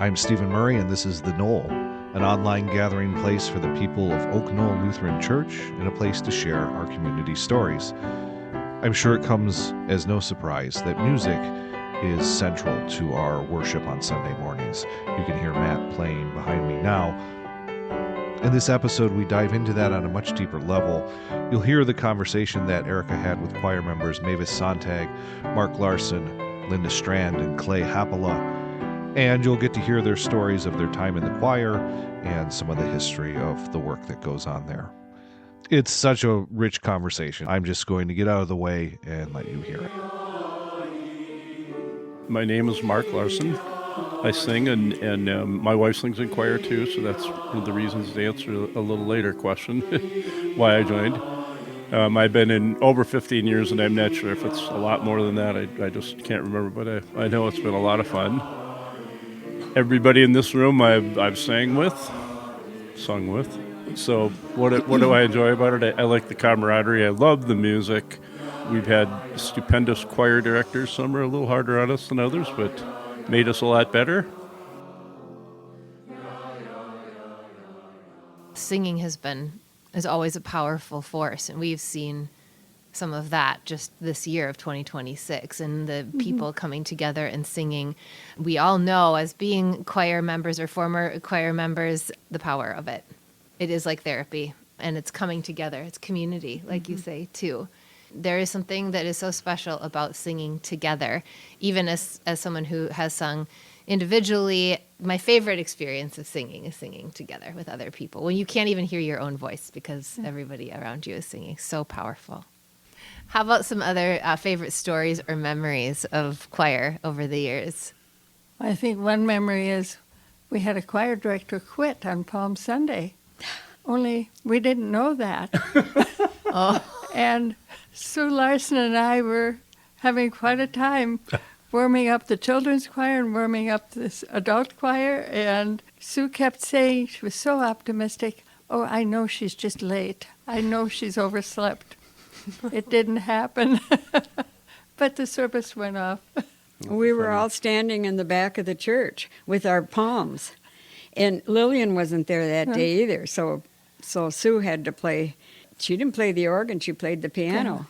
I'm Stephen Murray, and this is The Knoll, an online gathering place for the people of Knoll Lutheran Church and a place to share our community stories. I'm sure it comes as no surprise that music is central to our worship on Sunday mornings. You can hear Matt playing behind me now. In this episode, we dive into that on a much deeper level. You'll hear the conversation that Erika had with choir members Mavis Sonntag, Mark Larson, Linda Strand, and Clay Haapala. And you'll get to hear their stories of their time in the choir and some of the history of the work that goes on there. It's such a rich conversation. I'm just going to get out of the way and let you hear it. My name is Mark Larson. I sing, and my wife sings in choir too, so that's one of the reasons to answer a little later question, why I joined. I've been in over 15 years, and I'm not sure if it's a lot more than that. I just can't remember, but I know it's been a lot of fun. Everybody in this room I've sung with. So what do I enjoy about it? I like the camaraderie. I love the music. We've had stupendous choir directors. Some are a little harder on us than others, but made us a lot better. Singing is always a powerful force, and we've seen some of that just this year of 2026 and the people coming together and singing. We all know, as being choir members or former choir members, the power of it. It is like therapy, and it's coming together. It's community, like you say, too. There is something that is so special about singing together. Even as someone who has sung individually, my favorite experience of singing is singing together with other people when you can't even hear your own voice because everybody around you is singing. So powerful. How about some other favorite stories or memories of choir over the years? I think one memory is we had a choir director quit on Palm Sunday. Only we didn't know that. And Sue Larson and I were having quite a time warming up the children's choir and warming up this adult choir. And Sue kept saying, she was so optimistic, "Oh, I know she's just late. I know she's overslept." It didn't happen. But the service went off. We were all standing in the back of the church with our palms. And Lillian wasn't there that day either, so Sue had to play. She didn't play the organ, she played the piano.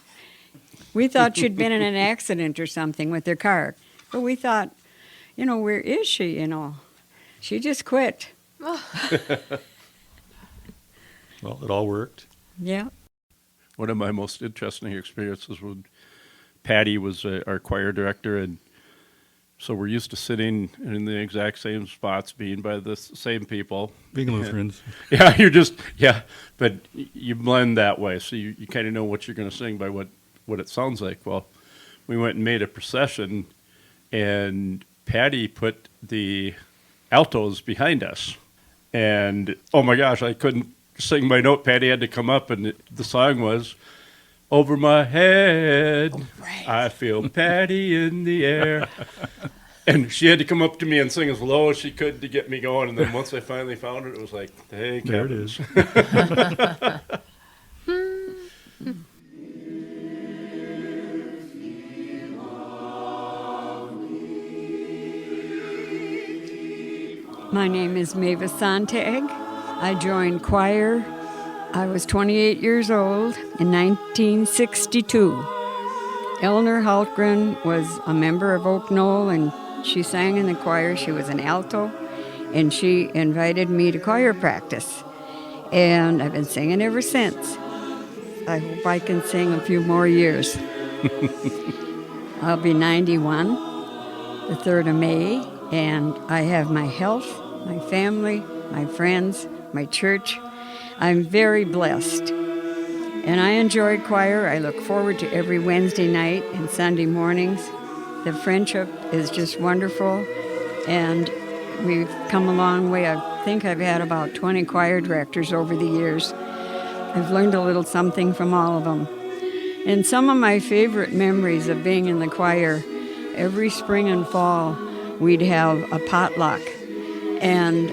We thought she'd been in an accident or something with her car. But we thought, where is she, She just quit. Well, it all worked. Yeah. One of my most interesting experiences when Patty was our choir director, and so we're used to sitting in the exact same spots, being by the same people. Being Lutherans. But you blend that way, so you kind of know what you're going to sing by what it sounds like. Well, we went and made a procession, and Patty put the altos behind us. And, oh my gosh, I couldn't sing my note. Patty had to come up, and the song was, "Over my head, I feel Patty in the air." And she had to come up to me and sing as low as she could to get me going. And then once I finally found it, it was like, hey, there it is. My name is Mavis Sonntag. I joined choir. I was 28 years old in 1962. Eleanor Haltgren was a member of Knoll, and she sang in the choir. She was an alto, and she invited me to choir practice. And I've been singing ever since. I hope I can sing a few more years. I'll be 91 the 3rd of May, and I have my health, my family, my friends, my church. I'm very blessed. And I enjoy choir. I look forward to every Wednesday night and Sunday mornings. The friendship is just wonderful, and we've come a long way. I think I've had about 20 choir directors over the years. I've learned a little something from all of them. And some of my favorite memories of being in the choir, every spring and fall, we'd have a potluck. And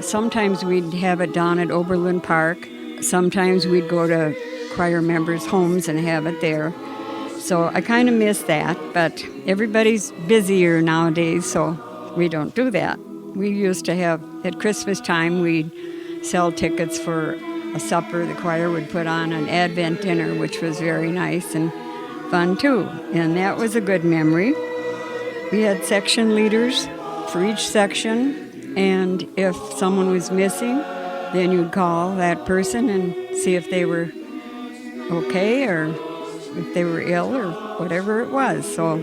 sometimes we'd have it down at Oberlin Park. Sometimes we'd go to choir members' homes and have it there. So I kind of miss that, but everybody's busier nowadays, so we don't do that. We used to have, at Christmas time, we'd sell tickets for a supper. The choir would put on an Advent dinner, which was very nice and fun too. And that was a good memory. We had section leaders for each section, and if someone was missing, then you'd call that person and see if they were okay or if they were ill or whatever it was. So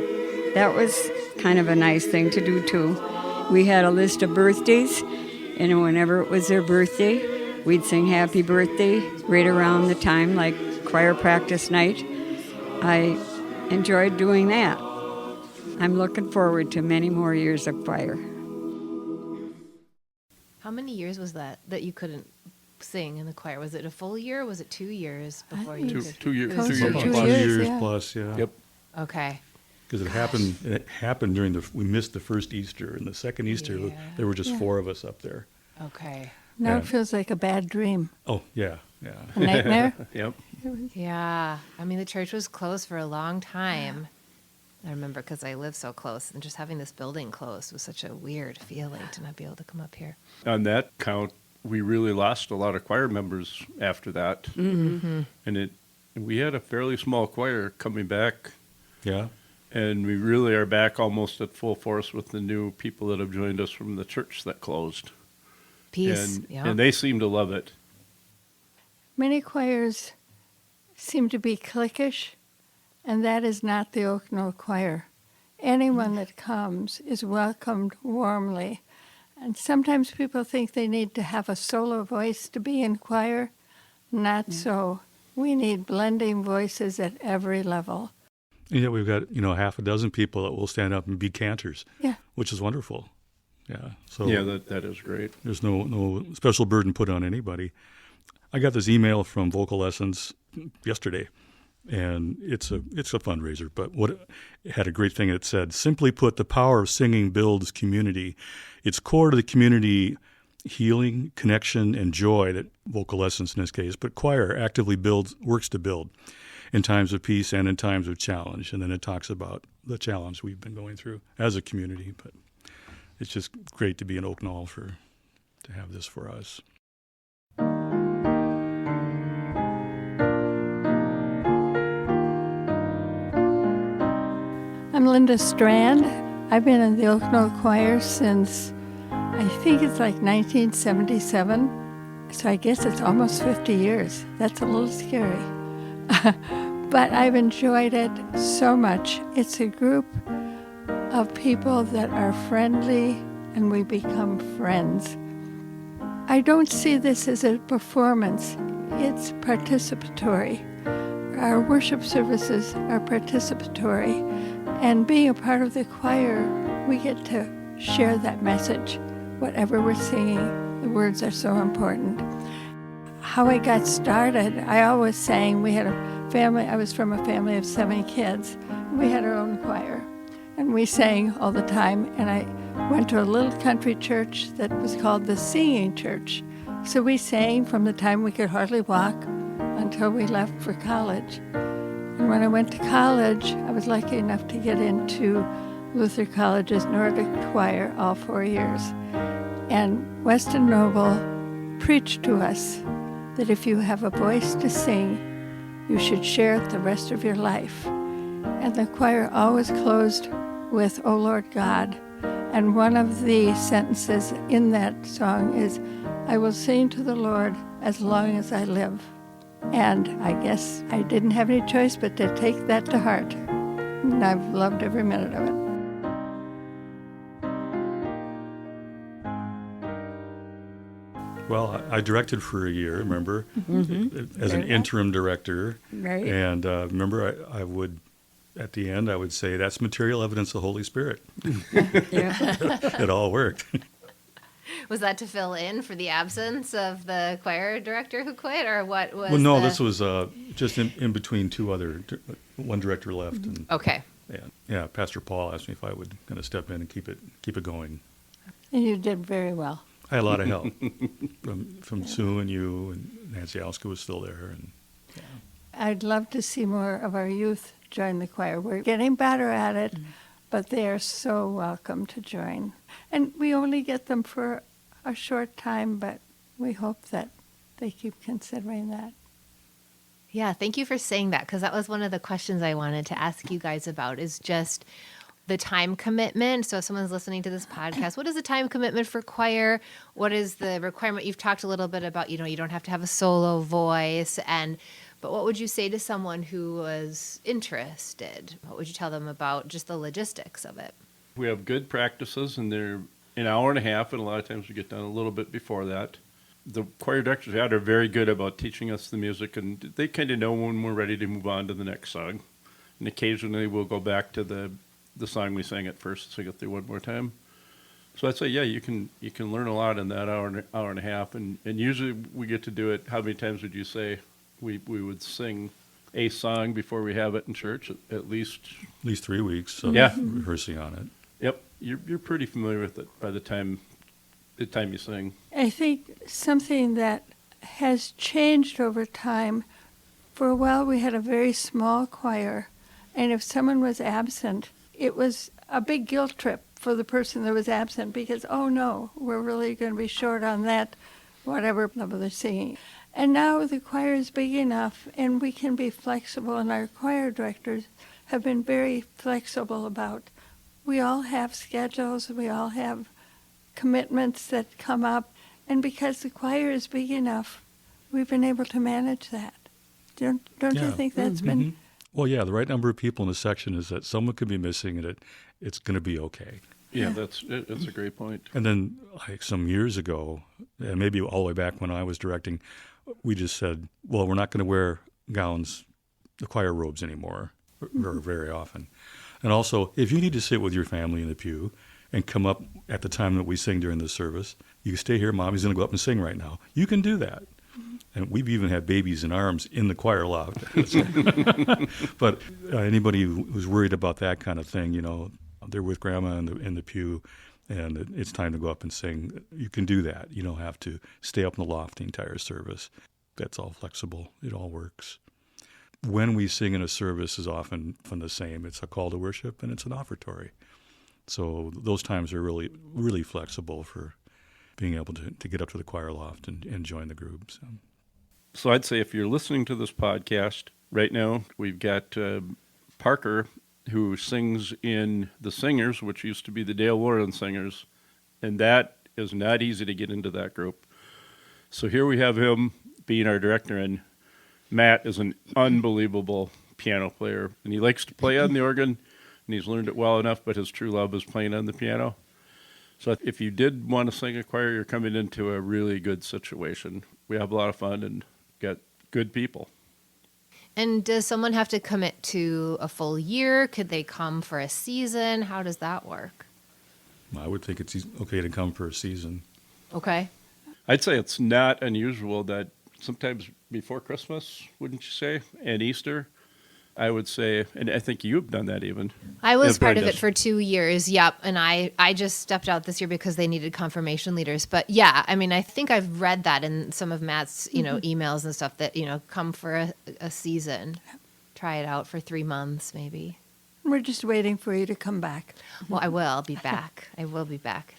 that was kind of a nice thing to do too. We had a list of birthdays, and whenever it was their birthday, we'd sing happy birthday right around the time, like choir practice night. I enjoyed doing that. I'm looking forward to many more years of choir. How many years was that you couldn't sing in the choir? Was it a full year or was it 2 years before you could? 2 years. Close 2 to years. two About 2 years, years yeah. plus, yeah. Yep. Okay. Because it happened during we missed the first Easter, and the second Easter, Yeah. there were just Yeah. 4 of us up there. Okay. Now Yeah. it feels like a bad dream, Oh, yeah. a nightmare. Yep. Yeah. I mean, the church was closed for a long time. I remember because I live so close, and just having this building closed was such a weird feeling to not be able to come up here. On that count, we really lost a lot of choir members after that. Mm-hmm. And we had a fairly small choir coming back, Yeah. and we really are back almost at full force with the new people that have joined us from the church that closed. Peace. And, Yeah. and they seem to love it. Many choirs seem to be cliquish, and that is not the Oak Knoll Choir. Anyone that comes is welcomed warmly. And sometimes people think they need to have a solo voice to be in choir. Not so. We need blending voices at every level. And yet we've got, half a dozen people that will stand up and be cantors, Yeah. which is wonderful. Yeah. So Yeah, that is great. there's no special burden put on anybody. I got this email from Vocal Lessons yesterday, and it's a fundraiser, but it had a great thing that said, simply put, the power of singing builds community. It's core to the community healing, connection, and joy that Vocal Lessons in this case, but choir actively works to build in times of peace and in times of challenge. And then it talks about the challenge we've been going through as a community, but it's just great to be in Oak Knoll to have this for us. I'm Linda Strand. I've been in the Oak Knoll Choir since, I think it's like 1977. So I guess it's almost 50 years. That's a little scary. But I've enjoyed it so much. It's a group of people that are friendly, and we become friends. I don't see this as a performance. It's participatory. Our worship services are participatory. And being a part of the choir, we get to share that message. Whatever we're singing, the words are so important. How I got started, I always sang. We had a family, I was from a family of 7 kids. We had our own choir, and we sang all the time. And I went to a little country church that was called the Singing Church. So we sang from the time we could hardly walk until we left for college. And when I went to college, I was lucky enough to get into Luther College's Nordic Choir all 4 years. And Weston Noble preached to us that if you have a voice to sing, you should share it the rest of your life. And the choir always closed with, "O Lord God." And one of the sentences in that song is, "I will sing to the Lord as long as I live." And I guess I didn't have any choice but to take that to heart. And I've loved every minute of it. Well, I directed for a year, remember, as an Right. interim director. Right. And remember, I would, at the end, I would say, that's material evidence of the Holy Spirit. Yeah. It all worked. Was that to fill in for the absence of the choir director who quit, or what was? Well, no, the... this was just in between one director left. And, Okay. yeah, Pastor Paul asked me if I would kind of step in and keep it going. And you did very well. I had a lot of help from Sue and you, and Nancy Alska was still there. And I'd love to see more of our youth join the choir. We're getting better at it, but they are so welcome to join. And we only get them for a short time, but we hope that they keep considering that. Yeah, thank you for saying that, because that was one of the questions I wanted to ask you guys about, is just the time commitment. So if someone's listening to this podcast, what is the time commitment for choir? What is the requirement? You've talked a little bit about, you don't have to have a solo voice, but what would you say to someone who was interested? What would you tell them about just the logistics of it? We have good practices, and they're an hour and a half, and a lot of times we get done a little bit before that. The choir directors we had are very good about teaching us the music, and they kind of know when we're ready to move on to the next song. And occasionally we'll go back to the song we sang at first, sing it through one more time. So I'd say, yeah, you can learn a lot in that hour and a half, and usually we get to do it. How many times would you say we would sing a song before we have it in church? At least 3 weeks. So Yeah. rehearsing on it. Yep, you're pretty familiar with it by the time you sing. I think something that has changed over time, for a while we had a very small choir, and if someone was absent, it was a big guilt trip for the person that was absent because, oh no, we're really going to be short on that, whatever level they're singing. And now the choir is big enough and we can be flexible, and our choir directors have been very flexible about, we all have schedules, we all have commitments that come up, and because the choir is big enough, we've been able to manage that. Don't you think that's been... Well, yeah, the right number of people in the section is that someone could be missing, and it's going to be okay. Yeah, that's a great point. And then, like some years ago, and maybe all the way back when I was directing, we just said, well, we're not going to wear gowns, the choir robes anymore, very, very often. And also, if you need to sit with your family in the pew and come up at the time that we sing during the service, you can stay here, Mommy's going to go up and sing right now. You can do that. And we've even had babies in arms in the choir loft. But anybody who's worried about that kind of thing, they're with Grandma in the pew, and it's time to go up and sing. You can do that. You don't have to stay up in the loft the entire service. That's all flexible. It all works. When we sing in a service is often the same. It's a call to worship, and it's an offertory. So those times are really, really flexible for being able to get up to the choir loft and join the group. So I'd say if you're listening to this podcast right now, we've got Parker, who sings in the Singers, which used to be the Dale Warren Singers, and that is not easy to get into that group. So here we have him being our director, and Matt is an unbelievable piano player, and he likes to play on the organ, and he's learned it well enough, but his true love is playing on the piano. So if you did want to sing a choir, you're coming into a really good situation. We have a lot of fun and got good people. And does someone have to commit to a full year? Could they come for a season? How does that work? I would think it's okay to come for a season. Okay. I'd say it's not unusual that sometimes before Christmas, wouldn't you say, and Easter, I would say, and I think you've done that even. I was Yeah, part of Brenda. it for 2 years, yep. And I just stepped out this year because they needed confirmation leaders. But yeah, I mean, I think I've read that in some of Matt's, emails and stuff that, come for a season. Try it out for 3 months, maybe. We're just waiting for you to come back. Well, I will be back. I will be back.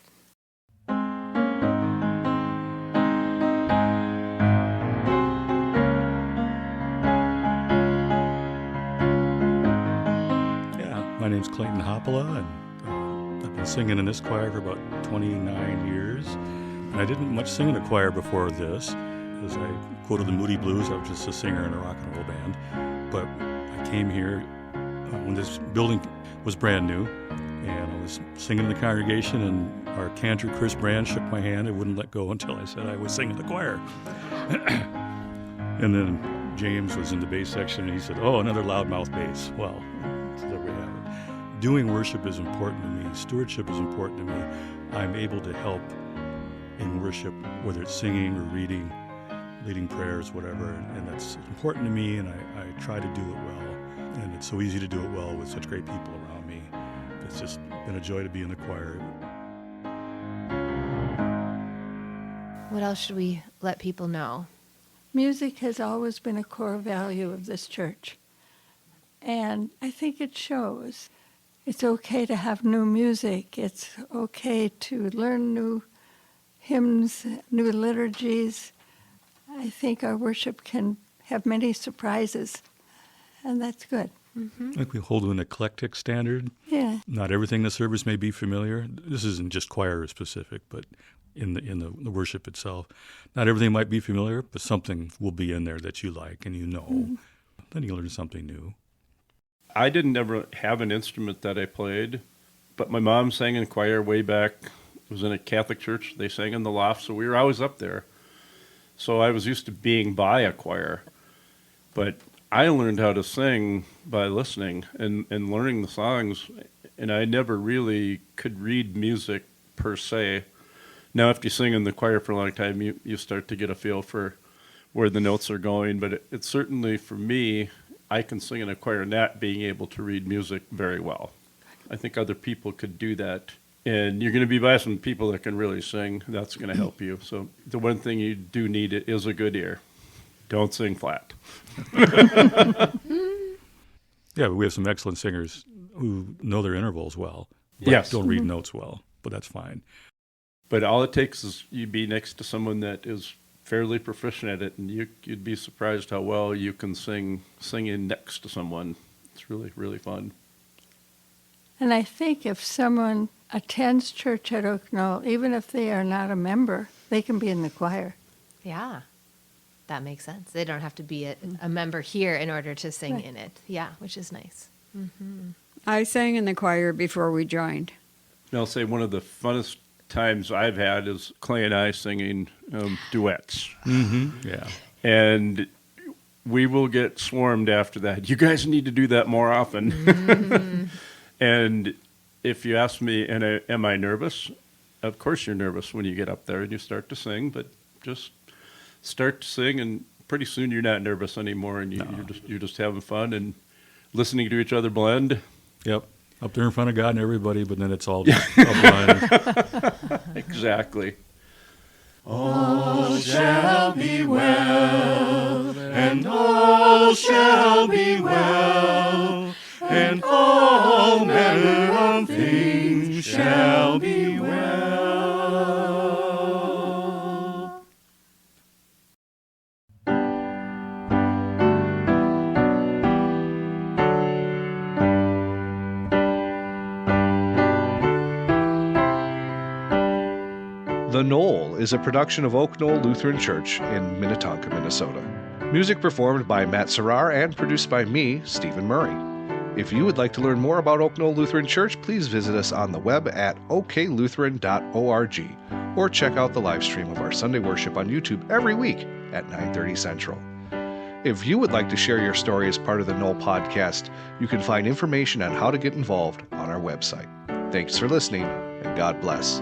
My name's Clay Haapala, and I've been singing in this choir for about 29 years. And I didn't much sing in a choir before this. As I quoted the Moody Blues, I was just a singer in a rock and roll band. But I came here when this building was brand new, and I was singing in the congregation, and our cantor, Chris Brand, shook my hand and wouldn't let go until I said I was singing the choir. And then James was in the bass section, and he said, "Oh, another loudmouth bass." Well, so there we have it. Doing worship is important to me. Stewardship is important to me. I'm able to help in worship, whether it's singing or reading, leading prayers, whatever, and that's important to me, and I try to do it well. And it's so easy to do it well with such great people around me. It's just been a joy to be in the choir. What else should we let people know? Music has always been a core value of this church, and I think it shows. it's okay to have new music. It's okay to learn new hymns, new liturgies. I think our worship can have many surprises, and that's good. I think we hold an eclectic standard. Yeah. Not everything in the service may be familiar. This isn't just choir specific, but in the worship itself, not everything might be familiar, but something will be in there that you like and you know. Then you learn something new. I didn't ever have an instrument that I played, but my mom sang in choir way back. It was in a Catholic church. They sang in the loft, so we were always up there. So I was used to being by a choir, but I learned how to sing by listening and learning the songs, and I never really could read music per se. Now, after you sing in the choir for a long time, you start to get a feel for where the notes are going, but it's certainly, for me, I can sing in a choir not being able to read music very well. I think other people could do that, and you're going to be by some people that can really sing. That's going to help you. So the one thing you do need is a good ear. Don't sing flat. Yeah, but we have some excellent singers who know their intervals well, but Yes. don't read notes well, but that's fine. But all it takes is you be next to someone that is fairly proficient at it, and you'd be surprised how well you can sing in next to someone. It's really, really fun. And I think if someone attends church at Oak Knoll, even if they are not a member, they can be in the choir. Yeah, that makes sense. They don't have to be a member here in order to sing in it. Yeah, which is nice. I sang in the choir before we joined. And I'll say one of the funnest times I've had is Clay and I singing duets. Yeah. And we will get swarmed after that. You guys need to do that more often. And if you ask me, am I nervous? Of course you're nervous when you get up there and you start to sing, but just start to sing, and pretty soon you're not nervous anymore, and you're just having fun and listening to each other blend. Yep. Up there in front of God and everybody, but then it's all blind. Exactly. All shall be well, and all shall be well, and all manner of things shall be well. The Knoll is a production of Oak Knoll Lutheran Church in Minnetonka, Minnesota. Music performed by Matt Serrar and produced by me, Stephen Murray. If you would like to learn more about Oak Knoll Lutheran Church, please visit us on the web at oklutheran.org or check out the live stream of our Sunday worship on YouTube every week at 9:30 Central. If you would like to share your story as part of the Knoll podcast, you can find information on how to get involved on our website. Thanks for listening, and God bless.